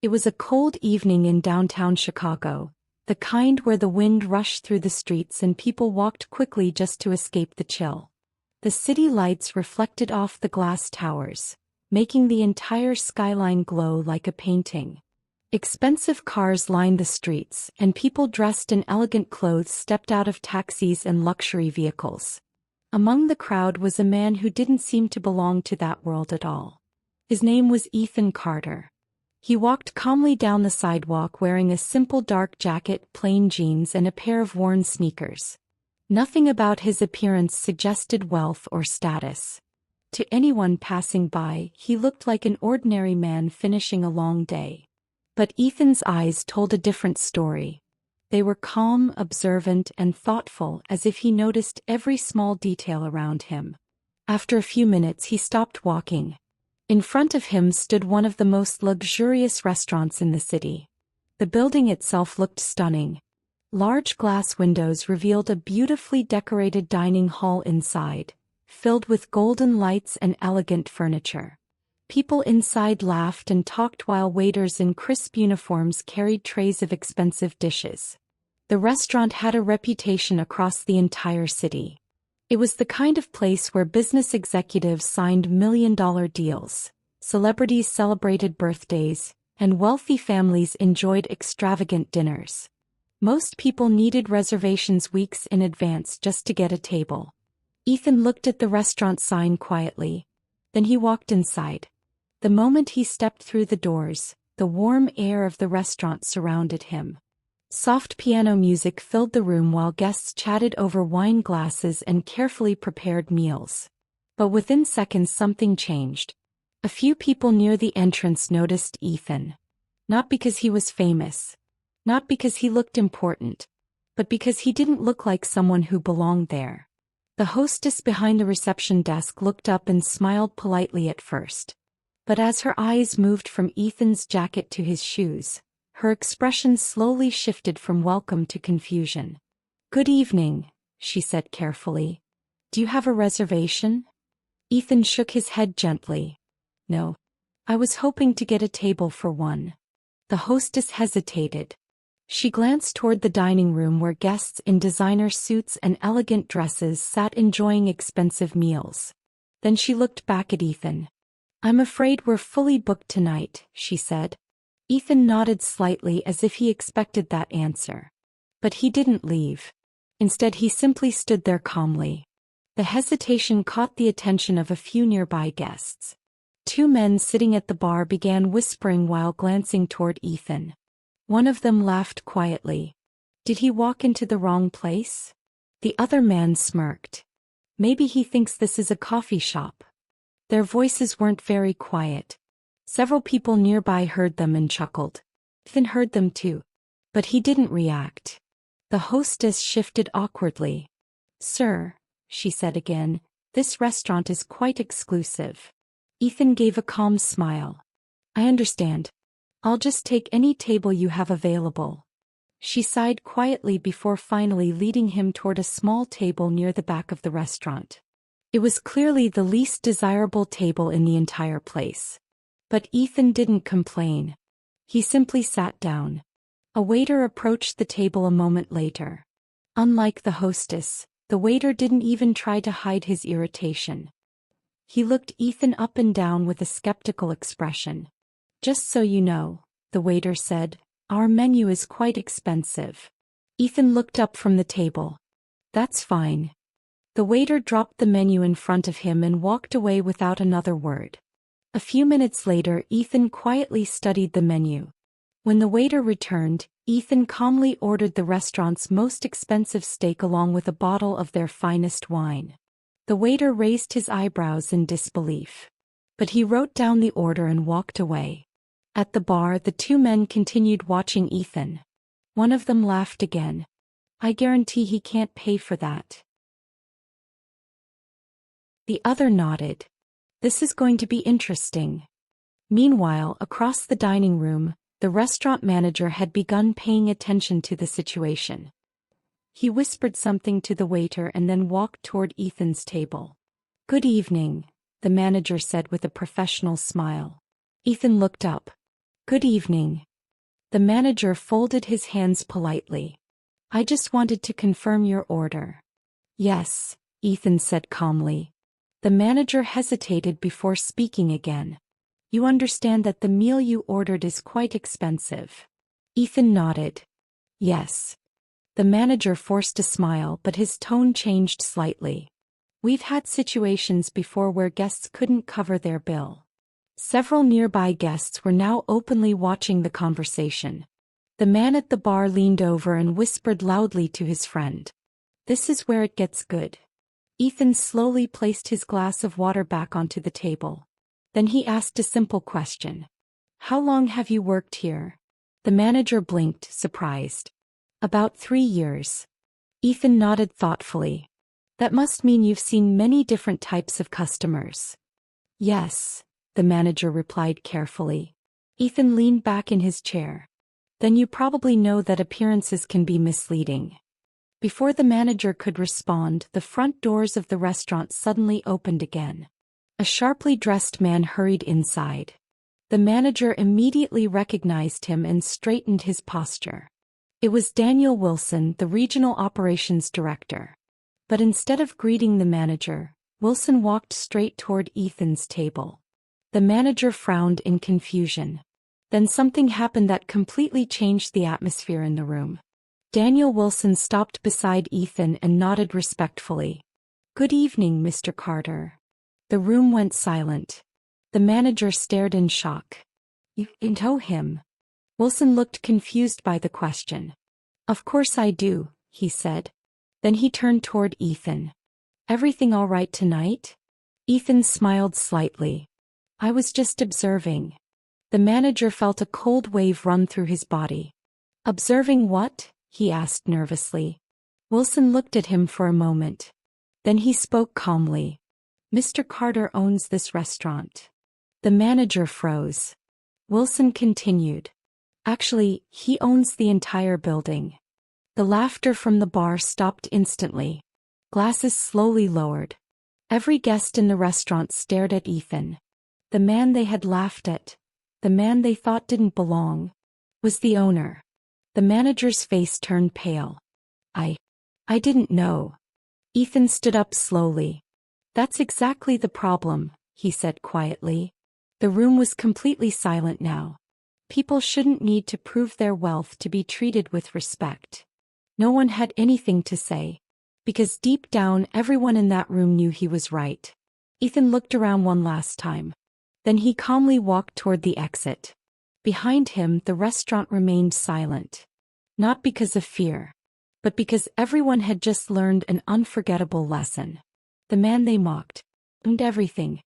It was a cold evening in downtown Chicago, the kind where the wind rushed through the streets and people walked quickly just to escape the chill. The city lights reflected off the glass towers, making the entire skyline glow like a painting. Expensive cars lined the streets, and people dressed in elegant clothes stepped out of taxis and luxury vehicles. Among the crowd was a man who didn't seem to belong to that world at all. His name was Ethan Carter. He walked calmly down the sidewalk wearing a simple dark jacket, plain jeans, and a pair of worn sneakers. Nothing about his appearance suggested wealth or status. To anyone passing by, he looked like an ordinary man finishing a long day. But Ethan's eyes told a different story. They were calm, observant, and thoughtful, as if he noticed every small detail around him. After a few minutes he stopped walking. In front of him stood one of the most luxurious restaurants in the city. The building itself looked stunning. Large glass windows revealed a beautifully decorated dining hall inside, filled with golden lights and elegant furniture. People inside laughed and talked while waiters in crisp uniforms carried trays of expensive dishes. The restaurant had a reputation across the entire city. It was the kind of place where business executives signed million-dollar deals, celebrities celebrated birthdays, and wealthy families enjoyed extravagant dinners. Most people needed reservations weeks in advance just to get a table. Ethan looked at the restaurant sign quietly. Then he walked inside. The moment he stepped through the doors, the warm air of the restaurant surrounded him. Soft piano music filled the room while guests chatted over wine glasses and carefully prepared meals. But within seconds something changed. A few people near the entrance noticed Ethan. Not because he was famous. Not because he looked important. But because he didn't look like someone who belonged there. The hostess behind the reception desk looked up and smiled politely at first. But as her eyes moved from Ethan's jacket to his shoes, her expression slowly shifted from welcome to confusion. "Good evening," she said carefully. "Do you have a reservation?" Ethan shook his head gently. "No. I was hoping to get a table for one." The hostess hesitated. She glanced toward the dining room where guests in designer suits and elegant dresses sat enjoying expensive meals. Then she looked back at Ethan. "I'm afraid we're fully booked tonight," she said. Ethan nodded slightly as if he expected that answer. But he didn't leave. Instead he simply stood there calmly. The hesitation caught the attention of a few nearby guests. Two men sitting at the bar began whispering while glancing toward Ethan. One of them laughed quietly. "Did he walk into the wrong place?" The other man smirked. "Maybe he thinks this is a coffee shop." Their voices weren't very quiet. Several people nearby heard them and chuckled. Ethan heard them too. But he didn't react. The hostess shifted awkwardly. "Sir," she said again, "this restaurant is quite exclusive." Ethan gave a calm smile. "I understand. I'll just take any table you have available." She sighed quietly before finally leading him toward a small table near the back of the restaurant. It was clearly the least desirable table in the entire place. But Ethan didn't complain. He simply sat down. A waiter approached the table a moment later. Unlike the hostess, the waiter didn't even try to hide his irritation. He looked Ethan up and down with a skeptical expression. "Just so you know," the waiter said, "our menu is quite expensive." Ethan looked up from the table. "That's fine." The waiter dropped the menu in front of him and walked away without another word. A few minutes later, Ethan quietly studied the menu. When the waiter returned, Ethan calmly ordered the restaurant's most expensive steak along with a bottle of their finest wine. The waiter raised his eyebrows in disbelief. But he wrote down the order and walked away. At the bar, the two men continued watching Ethan. One of them laughed again. "I guarantee he can't pay for that." The other nodded. "This is going to be interesting." Meanwhile, across the dining room, the restaurant manager had begun paying attention to the situation. He whispered something to the waiter and then walked toward Ethan's table. "Good evening," the manager said with a professional smile. Ethan looked up. Good evening. The manager folded his hands politely. I just wanted to confirm your order. Yes, Ethan said calmly. The manager hesitated before speaking again. You understand that the meal you ordered is quite expensive. Ethan nodded. Yes. The manager forced a smile, but his tone changed slightly. We've had situations before where guests couldn't cover their bill. Several nearby guests were now openly watching the conversation. The man at the bar leaned over and whispered loudly to his friend. This is where it gets good. Ethan slowly placed his glass of water back onto the table. Then he asked a simple question. How long have you worked here? The manager blinked, surprised. About 3 years. Ethan nodded thoughtfully. That must mean you've seen many different types of customers. Yes, the manager replied carefully. Ethan leaned back in his chair. Then you probably know that appearances can be misleading. Before the manager could respond, the front doors of the restaurant suddenly opened again. A sharply dressed man hurried inside. The manager immediately recognized him and straightened his posture. It was Daniel Wilson, the regional operations director. But instead of greeting the manager, Wilson walked straight toward Ethan's table. The manager frowned in confusion. Then something happened that completely changed the atmosphere in the room. Daniel Wilson stopped beside Ethan and nodded respectfully. Good evening, Mr. Carter. The room went silent. The manager stared in shock. You know him? Wilson looked confused by the question. Of course I do, he said. Then he turned toward Ethan. Everything all right tonight? Ethan smiled slightly. I was just observing. The manager felt a cold wave run through his body. Observing what? He asked nervously. Wilson looked at him for a moment. Then he spoke calmly. Mr. Carter owns this restaurant. The manager froze. Wilson continued. Actually, he owns the entire building. The laughter from the bar stopped instantly. Glasses slowly lowered. Every guest in the restaurant stared at Ethan. The man they had laughed at, the man they thought didn't belong, was the owner. The manager's face turned pale. I didn't know. Ethan stood up slowly. That's exactly the problem, he said quietly. The room was completely silent now. People shouldn't need to prove their wealth to be treated with respect. No one had anything to say. Because deep down everyone in that room knew he was right. Ethan looked around one last time. Then he calmly walked toward the exit. Behind him, the restaurant remained silent. Not because of fear, but because everyone had just learned an unforgettable lesson. The man they mocked owned everything.